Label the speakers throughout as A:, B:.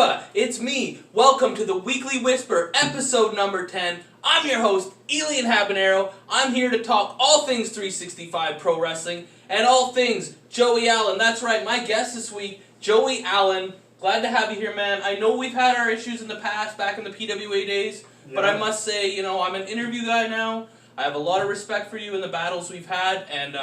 A: Woofa! It's me! Welcome to the Weekly Whisper, episode number 10. I'm your host, Elian Habanero. I'm here to talk all things 365 Pro Wrestling and all things Joey Allen. That's right, my guest this week, Joey Allen. Glad to have you here, man. I know we've had our issues in the past, back in the PWA days, but I must say, I'm an interview guy now. I have a lot of respect for you in the battles we've had, and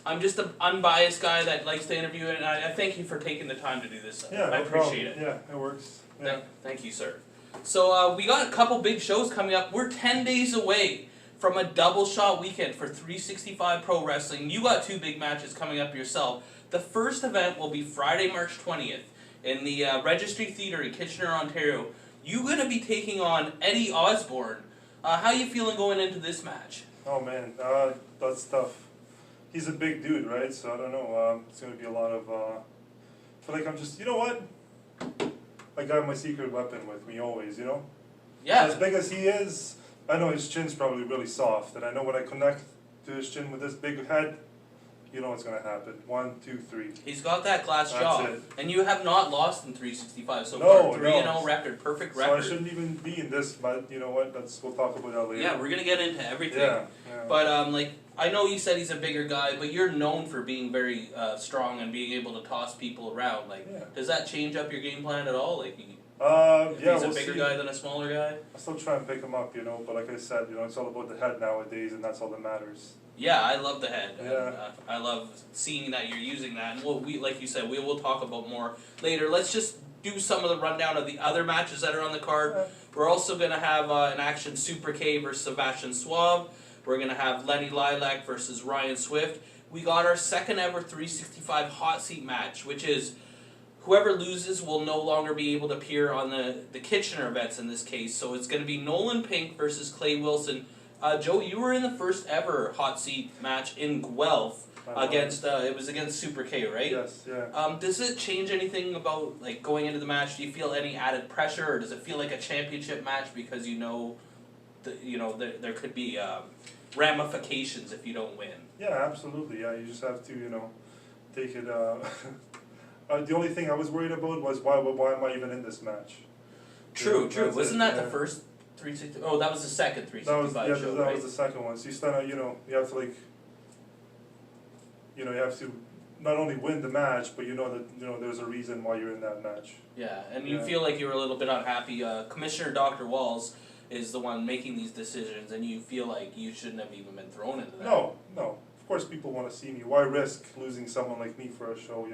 A: I'm just an unbiased guy that likes to interview, and I thank you for taking the time to do this.
B: Yeah,
A: I appreciate it.
B: Yeah, it works. Yeah.
A: Thank you, sir. So we got a couple big shows coming up. We're 10 days away from a double shot weekend for 365 Pro Wrestling. You got two big matches coming up yourself. The first event will be Friday, March 20th in the Registry Theatre in Kitchener, Ontario. You're going to be taking on Eddie Osborne. How you feeling going into this match?
B: Oh man, that's tough. He's a big dude, right? So I don't know. It's going to be a lot of. I feel like I'm just. You know what? I got my secret weapon with me always.
A: Yeah.
B: As big as he is, I know his chin's probably really soft, and I know when I connect to his chin with this big head, you know what's going to happen. 1, 2, 3.
A: He's got that glass
B: That's
A: jaw.
B: it.
A: And you have not lost in 365 so
B: No,
A: far. 3-0 record, perfect record.
B: So I shouldn't even be in this, but you know what? We'll talk about that later.
A: Yeah, we're going to get into everything.
B: Yeah.
A: But I know you said he's a bigger guy, but you're known for being very strong and being able to toss people around. Does that change up your game plan at all? If he's a bigger guy than a smaller guy?
B: I still try and pick him up, but like I said, it's all about the head nowadays, and that's all that matters.
A: Yeah, I love the head.
B: Yeah.
A: And, I love seeing that you're using that. And like you said, we will talk about more later. Let's just do some of the rundown of the other matches that are on the card.
B: Yeah.
A: We're also going to have an action Super K versus Sebastian Suave. We're going to have Lenny Lilac versus Ryan Swift. We got our second ever 365 hot seat match, which is whoever loses will no longer be able to appear on the Kitchener events in this case. So it's going to be Nolan Pink versus Clay Wilson. Joe, you were in the first ever hot seat match in Guelph against Super K, right?
B: Yes, yeah.
A: Does it change anything about going into the match? Do you feel any added pressure, or does it feel like a championship match because there could be ramifications if you don't win?
B: Yeah, absolutely. Yeah, you just have to take it. The only thing I was worried about was why am I even in this match?
A: True. Wasn't that the first 360? Oh, that was the second 365 show,
B: that
A: right?
B: was the second one. So you still, you have to you have to not only win the match, but that there's a reason why you're in that match.
A: Yeah, and you feel like you were a little bit unhappy. Commissioner Dr. Walls is the one making these decisions, and you feel like you shouldn't have even been thrown into that.
B: No. Of course, people want to see me. Why risk losing someone like me for a show?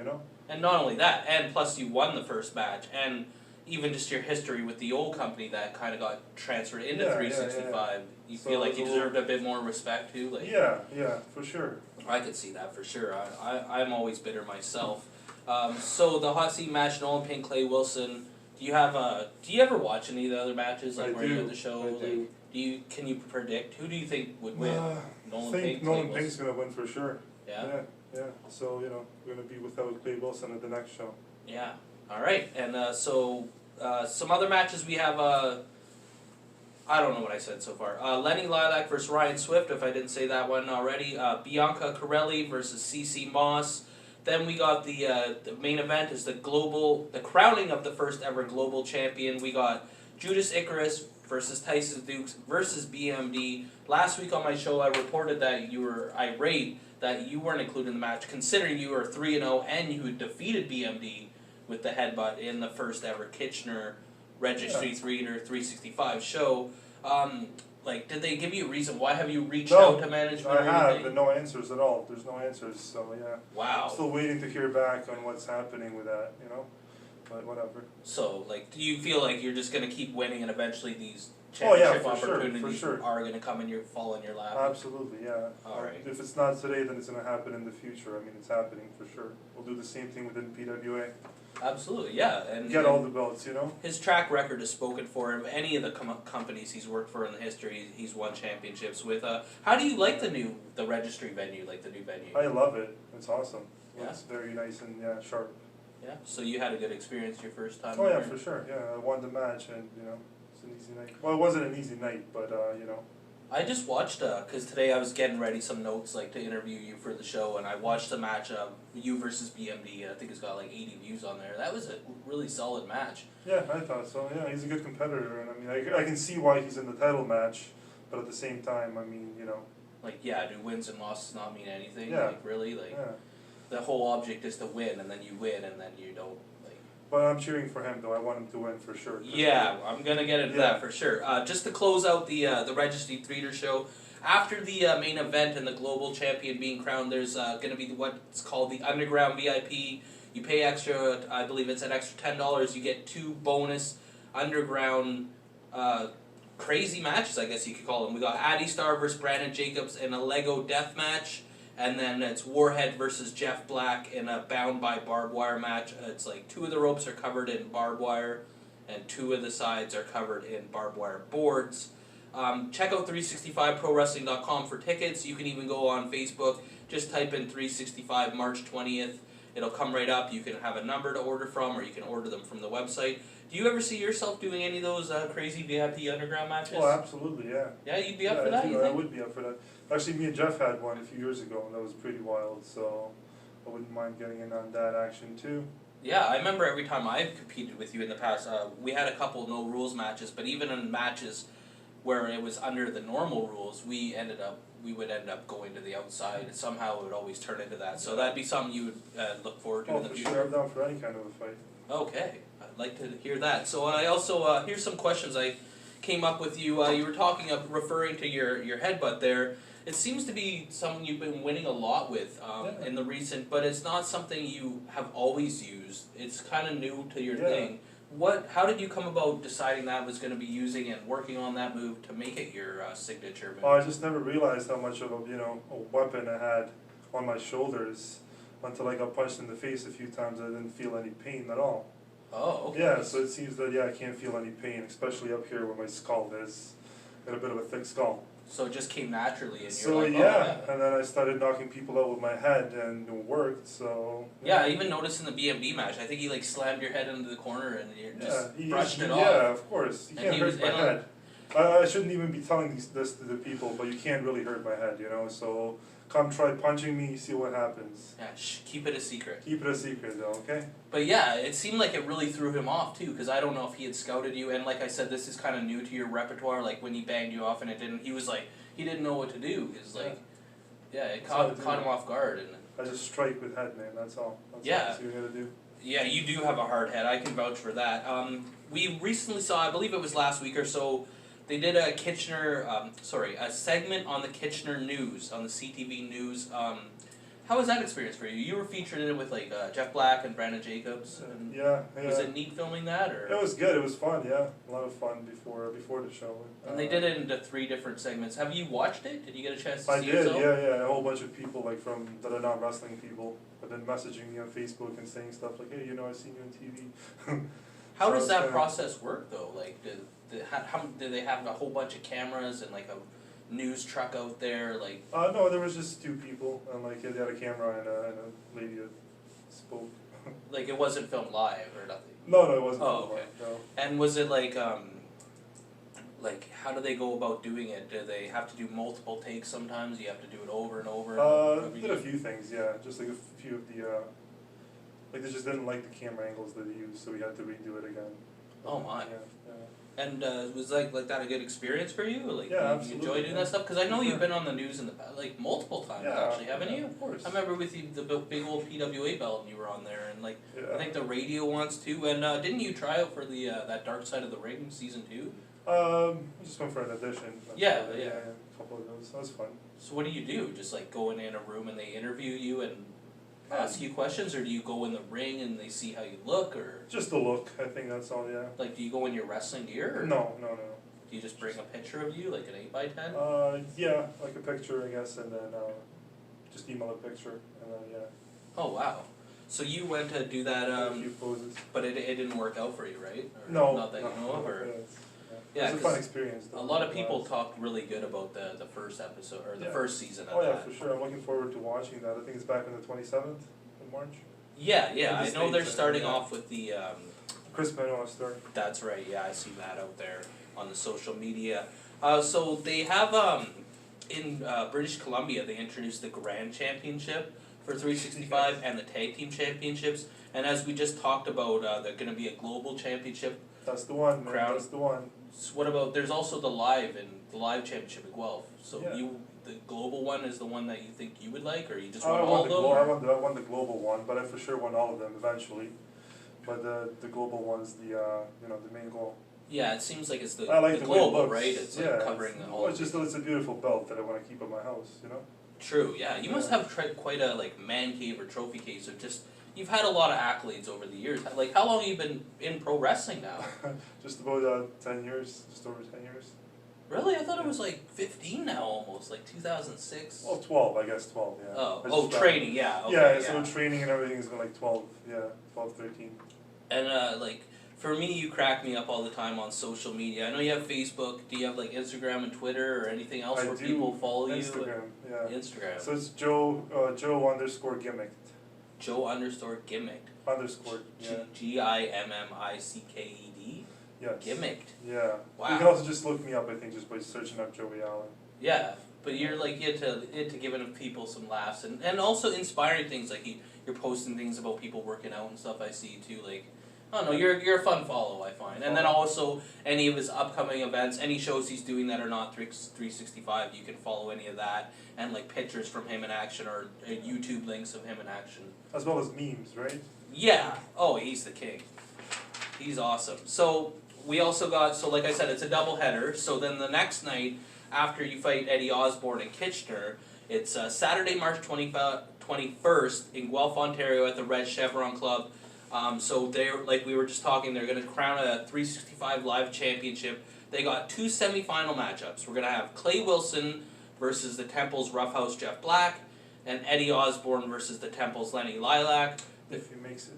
A: And not only that, and plus you won the first match, and even just your history with the old company that kind of got transferred into 365. Yeah. You feel like you deserved a bit more respect too?
B: Yeah, for sure.
A: I could see that for sure. I'm always bitter myself. So the hot seat match, Nolan Pink, Clay Wilson. Do you ever watch any of the other matches
B: I
A: where
B: do.
A: you at the show?
B: I do.
A: Can you predict who do you think would win?
B: I think Nolan Pink's gonna win for sure.
A: Yeah.
B: Yeah. So we're gonna be without Clay Wilson at the next show.
A: Yeah. All right. And some other matches we have. I don't know what I said so far. Lenny Lilac versus Ryan Swift, if I didn't say that one already. Bianca Corelli versus CC Moss. Then we got the main event is the crowning of the first ever global champion. We got Judas Icarus versus Tyson Dukes versus BMD. Last week on my show, I reported that you were irate that you weren't included in the match, considering you were 3-0 and you had defeated BMD with the headbutt in the first ever Kitchener Registry Theatre 365 show. Did they give you a reason? Why have you reached out to management?
B: I have, but no answers at all. There's no answers, so yeah.
A: Wow.
B: I'm still waiting to hear back on what's happening with that, but whatever.
A: So, do you feel like you're just going to keep winning and eventually these championship opportunities are going to come and fall in your lap?
B: Absolutely, yeah.
A: All right.
B: If it's not today, then it's going to happen in the future. I mean, it's happening for sure. We'll do the same thing within PWA.
A: Absolutely, yeah. And
B: get all the belts,
A: His track record is spoken for him. Any of the companies he's worked for in the history, he's won championships with. How do you like the registry venue, the new venue?
B: I love it. It's awesome.
A: Yeah?
B: It's very nice and sharp.
A: Yeah, so you had a good experience your first time?
B: Oh yeah, for sure. Yeah, I won the match and, it's an easy night. Well, it wasn't an easy night, but,
A: I just watched, because today I was getting ready some notes, like, to interview you for the show, and I watched the match, you versus BMD, and I think it's got, like, 80 views on there. That was a really solid match.
B: Yeah, I thought so. Yeah, he's a good competitor, and I mean, I can see why he's in the title match, but at the same time, I mean, you know.
A: Like, yeah, do wins and losses not mean anything?
B: Yeah.
A: Like, really? Like,
B: Yeah.
A: the whole object is to win, and then you win, and then you don't, like...
B: But I'm cheering for him, though. I want him to win for sure.
A: Yeah, I'm gonna get into that for sure. Just to close out the Registered Theater show, after the main event and the global champion being crowned, there's gonna be what's called the Underground VIP. You pay extra, I believe it's an extra $10. You get 2 bonus Underground crazy matches, I guess you could call them. We got Addy Star versus Brandon Jacobs in a Lego death match. And then it's Warhead versus Jeff Black in a bound by barbed wire match. It's like 2 of the ropes are covered in barbed wire, and 2 of the sides are covered in barbed wire boards. Check out 365prowrestling.com for tickets. You can even go on Facebook. Just type in 365 March 20th. It'll come right up. You can have a number to order from, or you can order them from the website. Do you ever see yourself doing any of those crazy VIP underground matches?
B: Oh, absolutely, yeah.
A: Yeah, you'd be up for that, you think?
B: I would be up for that. Actually, me and Jeff had one a few years ago, and that was pretty wild, so I wouldn't mind getting in on that action, too.
A: Yeah, I remember every time I've competed with you in the past, we had a couple no-rules matches, but even in matches where it was under the normal rules, we would end up going to the outside. Somehow it would always turn into that. So that'd be something you would look forward to in the future?
B: Oh, for sure. I'm down for any kind of a fight.
A: Okay, I'd like to hear that. So I also, here's some questions I came up with you. You were talking of referring to your headbutt there. It seems to be something you've been winning a lot with in the recent, but it's not something you have always used. It's kind of new to your thing. How did you come about deciding that was going to be using and working on that move to make it your signature move?
B: Oh, I just never realized how much of a weapon I had on my shoulders until I got punched in the face a few times. I didn't feel any pain at all.
A: Oh, okay.
B: Yeah, so it seems that, I can't feel any pain, especially up here where my skull is. Got a bit of a thick skull.
A: So it just came naturally, and
B: So
A: you're like, oh, yeah.
B: And then I started knocking people out with my head, and it worked, so...
A: Yeah, I even noticed in the BMD match, I think he slammed your head into the corner and you just brushed it off.
B: Yeah, of course. You can't hurt my head. I shouldn't even be telling this to the people, but you can't really hurt my head, so come try punching me, see what happens.
A: Yeah, keep it a secret.
B: Keep it a secret, though, okay?
A: But yeah, it seemed like it really threw him off, too, because I don't know if he had scouted you, and like I said, this is kind of new to your repertoire, like when he banged you off and it didn't, he was like, he didn't know what to do, because it caught him off guard. And
B: I just strike with head, man, that's all. That's all you gotta do.
A: Yeah, you do have a hard head, I can vouch for that. We recently saw, I believe it was last week or so, they did a a segment on the Kitchener News, on the CTV News. How was that experience for you? You were featured in it with Jeff Black and Brandon Jacobs. And was it neat filming that, or?
B: It was good. It was fun. Yeah, a lot of fun before the show.
A: And they did it into 3 different segments. Have you watched it? Did you get a chance to see
B: I did.
A: yourself?
B: Yeah. A whole bunch of people that are not wrestling people have been messaging me on Facebook and saying stuff like, "Hey, I seen you on TV."
A: How does that process work though? Like, do they have a whole bunch of cameras and like a news truck out there, like?
B: No, there was just 2 people, and they had a camera and a lady that spoke.
A: Like it wasn't filmed live or nothing?
B: No, it wasn't.
A: Oh, okay.
B: No.
A: And was it like how do they go about doing it? Do they have to do multiple takes sometimes? You have to do it over and over?
B: Did a few things, yeah. Just like a few of the, they just didn't like the camera angles that they used, so we had to redo it again.
A: Oh my.
B: Yeah.
A: And was like that a good experience for you? Like,
B: yeah,
A: you enjoy doing that stuff? Because I know you've been on the news in the past, like multiple times actually, haven't you?
B: Of course.
A: I remember with you, the big old PWA belt, and you were on there, and I think the radio once too. And didn't you try out for the that Dark Side of the Ring season 2?
B: I just went for an audition.
A: Yeah.
B: A couple of those. That was fun.
A: So what do you do? Just go in a room and they interview you and ask you questions, or do you go in the ring and they see how you look, or?
B: Just the look, I think that's all, yeah.
A: Do you go in your wrestling gear, or?
B: No.
A: Do you just bring a picture of you, like an 8x10?
B: Yeah, like a picture, I guess, and then just email a picture, and then, yeah.
A: Oh, wow. So you went to do that,
B: a few poses.
A: But it didn't work out for you, right? Or
B: no.
A: Not that you know of, or?
B: Yeah, it was a fun experience.
A: A lot of people talked really good about the first episode, or the first season of
B: that. For sure. I'm looking forward to watching that. I think it's back on the 27th of March.
A: Yeah. I know they're starting off with the...
B: Chris Benoit story.
A: That's right, yeah, I see that out there on the social media. So they have in British Columbia they introduced the Grand Championship for 365 and the Tag Team Championships. And as we just talked about, they're going to be a global championship.
B: That's the one, man.
A: Crown.
B: That's the one.
A: So what about? There's also the live championship at Guelph. So
B: Yeah.
A: the global one is the one that you think you would like, or you just
B: I
A: want all of them?
B: I won the global one, but I for sure won all of them eventually. But the global one's the the main goal.
A: Yeah, it seems like it's the
B: I like
A: the
B: the way it
A: global,
B: looks.
A: right? It's like covering all.
B: Well, it's a beautiful belt that I want to keep at my house.
A: True. Yeah, you must have quite a man cave or trophy case of just. You've had a lot of accolades over the years. Like, how long have you been in pro wrestling now?
B: Just about 10 years, just over 10 years.
A: Really? I thought it was 15 now almost, 2006.
B: Well, 12, I guess 12, yeah.
A: Oh, training, yeah. Okay,
B: yeah, so training and everything has been 12, 12, 13.
A: And for me, you crack me up all the time on social media. I know you have Facebook. Do you have Instagram and Twitter or anything else where people follow
B: Instagram,
A: you? Instagram.
B: So it's Joe_gimmicked.
A: Joe_gimmicked.
B: Underscore, yeah.
A: Gimmicked.
B: Yes.
A: Gimmicked.
B: Yeah.
A: Wow.
B: You can also just look me up, I think, just by searching up Joey Allen.
A: Yeah, but you're into giving people some laughs and also inspiring things. You're posting things about people working out and stuff. I see too. I don't know. You're a fun follow, I find. And then also any of his upcoming events, any shows he's doing that are not 365, you can follow any of that and pictures from him in action or YouTube links of him in action.
B: As well as memes, right?
A: Yeah. Oh, he's the king. He's awesome. So we also got like I said, it's a doubleheader. So then the next night after you fight Eddie Osborne in Kitchener, it's Saturday, March 21st in Guelph, Ontario at the Red Chevron Club. So they're we were just talking. They're going to crown a 365 Live Championship. They got 2 semifinal matchups. We're going to have Clay Wilson versus the Temple's Roughhouse Jeff Black, and Eddie Osborne versus the Temple's Lenny Lilac.
B: If he makes it.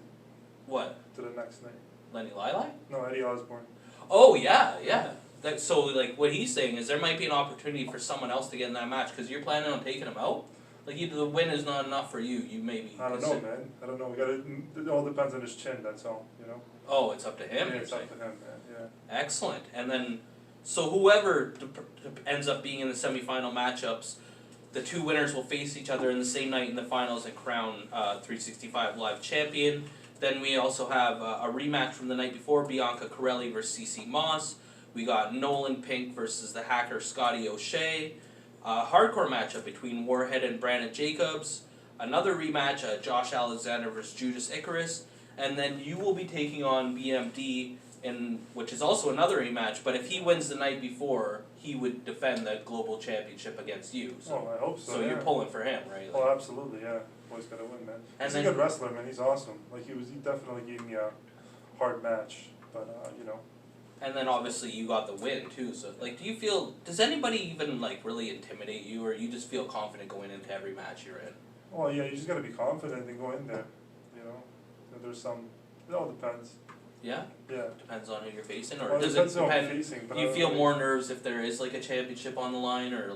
A: What?
B: To the next night.
A: Lenny Lilac?
B: No, Eddie Osborne.
A: Oh yeah. So what he's saying is there might be an opportunity for someone else to get in that match because you're planning on taking him out. The win is not enough for you. You maybe.
B: I don't know, man. I don't know. It all depends on his chin. That's all.
A: Oh, it's up to him.
B: Yeah, it's up to him, man. Yeah.
A: Excellent. And then, so whoever ends up being in the semifinal matchups, the 2 winners will face each other in the same night in the finals and crown 365 Live champion. Then we also have a rematch from the night before: Bianca Corelli versus CC Moss. We got Nolan Pink versus the hacker Scotty O'Shea. Hardcore matchup between Warhead and Brandon Jacobs. Another rematch, Josh Alexander versus Judas Icarus. And then you will be taking on BMD, which is also another rematch. But if he wins the night before, he would defend the global championship against you.
B: So, I hope so.
A: So you're pulling for him, right?
B: Oh, absolutely, yeah. Always gotta win, man. He's a good wrestler, man. He's awesome. He definitely gave me a hard match, but
A: And then obviously you got the win too. So does anybody even really intimidate you, or you just feel confident going into every match you're in?
B: Well, yeah, you just gotta be confident and go in there. There's some. It all depends.
A: Yeah.
B: Yeah.
A: Depends on who you're facing, or
B: Well,
A: does it
B: depends on who I'm
A: depend?
B: facing, but
A: Do you feel more nerves if there is a championship on the line, or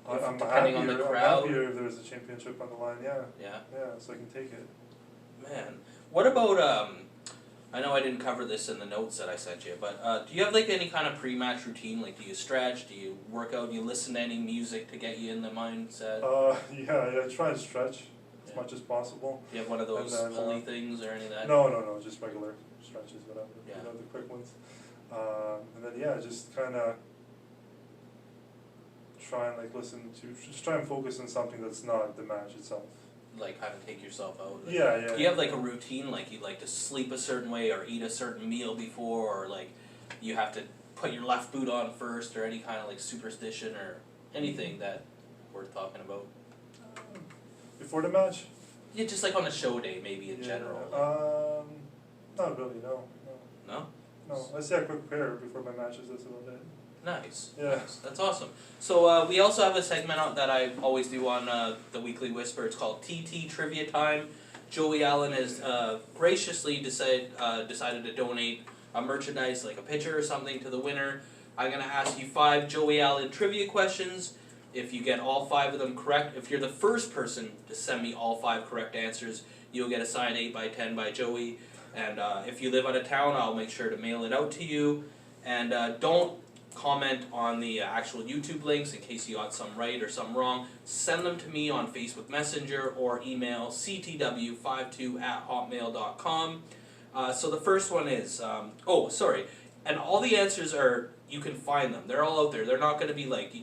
B: I'm
A: depending on the crowd?
B: I'm happier if there's a championship on the line. Yeah.
A: Yeah.
B: Yeah, so I can take it.
A: Man, what about I know I didn't cover this in the notes that I sent you, but do you have any kind of pre-match routine? Do you stretch? Do you work out? Do you listen to any music to get you in the mindset?
B: Yeah, I try and stretch as much as possible.
A: Do you have one of those pulley things or any of that?
B: No, just regular stretches, whatever.
A: Yeah.
B: The quick ones. And then just kind of try and just try and focus on something that's not the match itself.
A: Kind of take yourself out.
B: Yeah.
A: Do you have a routine, you like to sleep a certain way or eat a certain meal before, or you have to put your left boot on first, or any kind of superstition or anything that worth talking about?
B: Before the match?
A: Yeah, just on a show day, maybe in general.
B: Not really, no.
A: No?
B: No, I say I prepare before my matches, that's about it.
A: Nice.
B: Yeah.
A: Nice. That's awesome. So we also have a segment that I always do on the Weekly Whisper. It's called TT Trivia Time. Joey Allen has graciously decided to donate a merchandise, a picture or something, to the winner. I'm going to ask you 5 Joey Allen trivia questions. If you get all 5 of them correct, if you're the first person to send me all 5 correct answers, you'll get a signed 8x10 by Joey. And if you live out of town, I'll make sure to mail it out to you. And don't comment on the actual YouTube links in case you got some right or some wrong. Send them to me on Facebook Messenger or email ctw52@hotmail.com. So the first one is, and all the answers are, you can find them. They're all out there. They're not going to be like,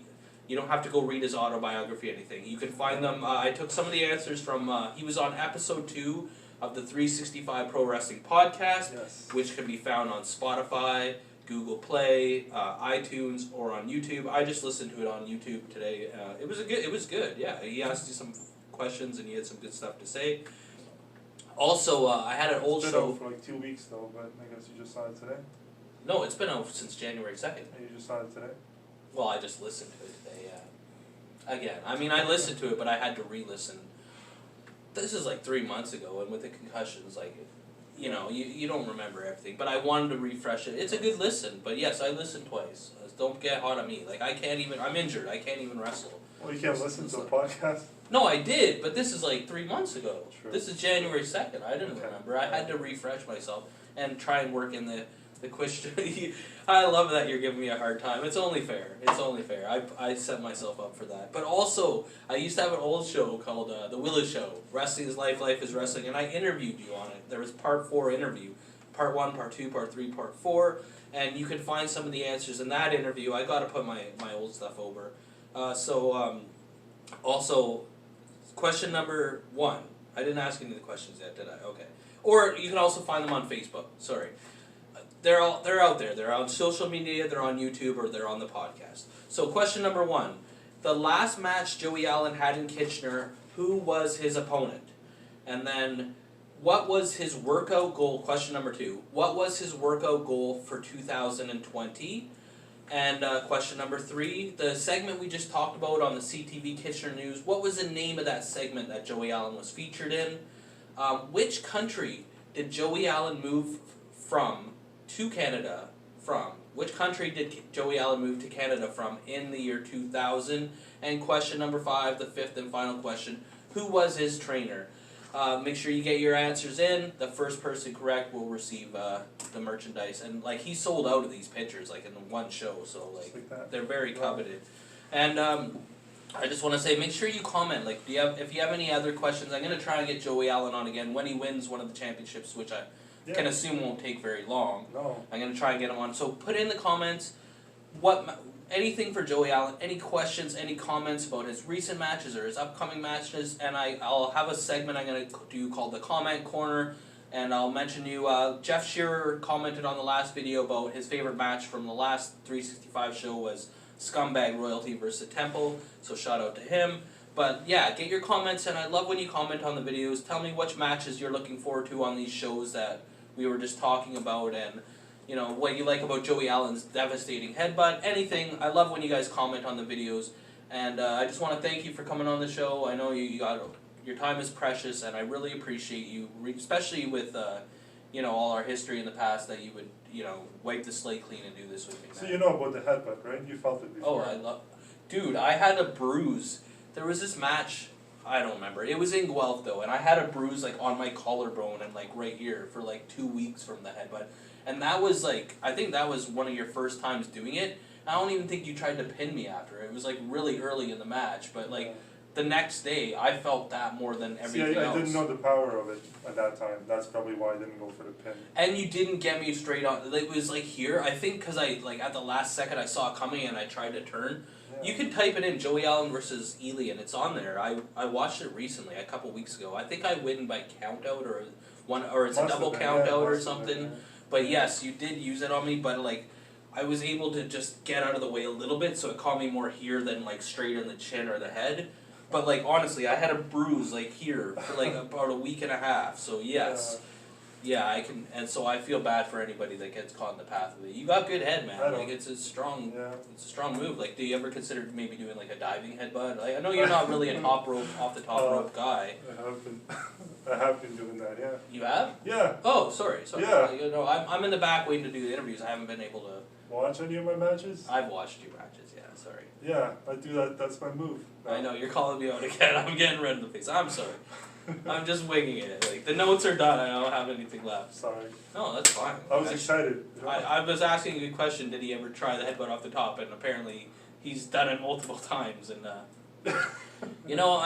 A: you don't have to go read his autobiography or anything. You can find them. I took some of the answers from, he was on episode 2 of the 365 Pro Wrestling Podcast, which can be found on Spotify, Google Play, iTunes, or on YouTube. I just listened to it on YouTube today. It was good. Yeah, he asked you some questions and he had some good stuff to say. Also, I had an old show.
B: Out for like 2 weeks though, but I guess you just saw it today.
A: No, it's been out since January 2nd.
B: And you just saw it today.
A: Well, I just listened to it today. Yeah. Again, I mean, I listened to it, but I had to re-listen. This is like 3 months ago, and with the concussions, like, you don't remember everything. But I wanted to refresh it. It's a good listen, but yes, I listened twice. Don't get hot on me. Like, I'm injured. I can't even wrestle.
B: Well, you can't listen to a podcast?
A: No, I did, but this is like 3 months ago.
B: True.
A: This is January 2nd. I didn't remember. I had to refresh myself and try and work in the question. I love that you're giving me a hard time. It's only fair. I set myself up for that. But also, I used to have an old show called The Willis Show. Wrestling is Life, Life is Wrestling, and I interviewed you on it. There was part 4 interview. Part 1, part 2, part 3, part 4. And you can find some of the answers in that interview. I got to put my old stuff over. Also, question number 1. I didn't ask any of the questions yet, did I? Okay. Or you can also find them on Facebook. Sorry. They're out there. They're on social media, they're on YouTube, or they're on the podcast. So question number 1. The last match Joey Allen had in Kitchener, who was his opponent? And then, what was his workout goal? Question number 2. What was his workout goal for 2020? And question number 3. The segment we just talked about on the CTV Kitchener News, what was the name of that segment that Joey Allen was featured in? Which country did Joey Allen move to Canada from? Which country did Joey Allen move to Canada from in the year 2000? And question number 5, the 5th and final question, who was his trainer? Make sure you get your answers in. The first person correct will receive the merchandise. And like, he sold out of these pictures like in the one show, so like they're very coveted. And I just want to say, make sure you comment. Like, if you have any other questions, I'm gonna try and get Joey Allen on again when he wins one of the championships, which I can assume won't take very long.
B: No.
A: I'm going to try and get him on. So put in the comments anything for Joey Allen, any questions, any comments about his recent matches or his upcoming matches, and I'll have a segment I'm going to do called the Comment Corner, and I'll mention you. Jeff Shearer commented on the last video about his favorite match from the last 365 show was Scumbag Royalty versus Temple, so shout out to him. But yeah, get your comments, and I love when you comment on the videos. Tell me which matches you're looking forward to on these shows that we were just talking about, and what you like about Joey Allen's devastating headbutt, anything. I love when you guys comment on the videos, and I just want to thank you for coming on the show. I know your time is precious, and I really appreciate you, especially with all our history in the past, that you would wipe the slate clean and do this with me.
B: So you know about the headbutt, right? You felt it before.
A: Dude, I had a bruise. There was this match, I don't remember. It was in Guelph though, and I had a bruise like on my collarbone and like right here for like 2 weeks from the headbutt. And that was like, I think that was one of your first times doing it. I don't even think you tried to pin me after. It was like really early in the match, but like the next day I felt that more than everything else.
B: I didn't know the power of it at that time. That's probably why I didn't go for the pin.
A: And you didn't get me straight on. It was like here, I think because I like at the last second I saw it coming and I tried to turn. You can type it in, Joey Allen versus Elian. It's on there. I watched it recently, a couple weeks ago. I think I win by count out or it's a double count out or something. But yes, you did use it on me, but like I was able to just get out of the way a little bit, so it caught me more here than like straight in the chin or the head. But like honestly, I had a bruise like here for like about a week and a half. So yes. Yeah, I can, and so I feel bad for anybody that gets caught in the path of it. You got good head, man. Like it's a strong move. Like, do you ever consider maybe doing like a diving headbutt? Like, I know you're not really a off the top rope guy.
B: I have been doing that. Yeah.
A: You have?
B: Yeah.
A: Oh, sorry.
B: Yeah.
A: I'm in the back waiting to do the interviews. I haven't been able to
B: watch any of my matches.
A: I've watched your matches. Yeah, sorry.
B: Yeah, I do that. That's my move.
A: I know you're calling me out again. I'm getting red in the face. I'm sorry. I'm just winging it. Like the notes are done. I don't have anything left.
B: Sorry.
A: No, that's fine.
B: I was excited.
A: I was asking a question. Did he ever try the headbutt off the top? And apparently, he's done it multiple times. And you know,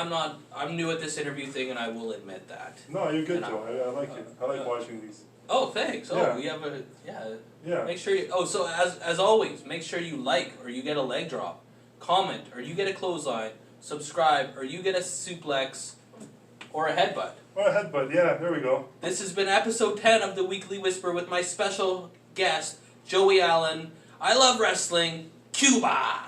A: I'm new at this interview thing, and I will admit that.
B: No, you're good,
A: And
B: Joe. I like it. I like watching these.
A: Oh, thanks. Oh,
B: Yeah.
A: we have a
B: Yeah.
A: Make sure you. Oh, so as always, make sure you like or you get a leg drop, comment or you get a clothesline, subscribe or you get a suplex, or a headbutt.
B: Or a headbutt. Yeah, there we go.
A: This has been episode 10 of the Weekly Whisper with my special guest Joey Allen. I love wrestling. Cuba.